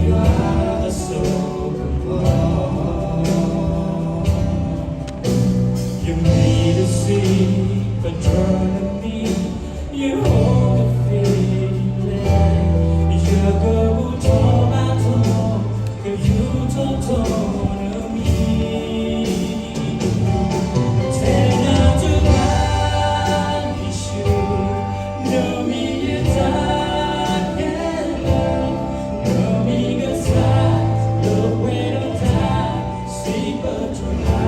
you are so warm. You made a secret turn me. You hold the feeling. You go to battle. You don't me. Tell her to vanish you. Know me you dark and love. Know me good side. Look where the time. Sleep but tonight.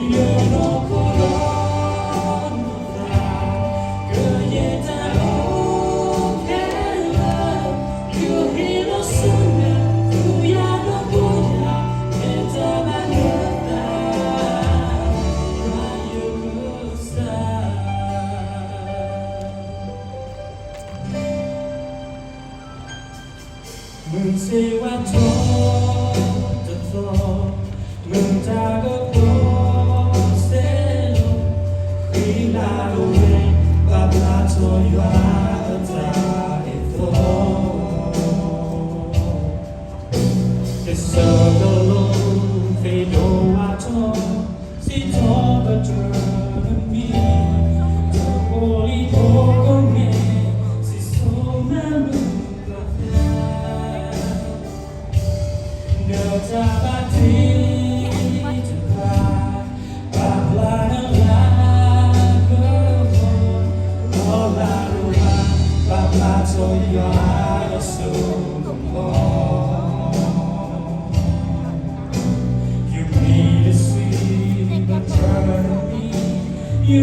You're no color. Girl, yet I can love. You heal us sooner. You are no good. And all I know that. Why you could stop. Moon say what told the thought. Moon tag of thoughts. We lied away. Babla told you I died for. The circle alone, fade at all. See, all but turn me. The holy me. See, so many. No time I did to cry. Babla no like all I know. Babla told you I was so warm. You made a sweet but turn me. You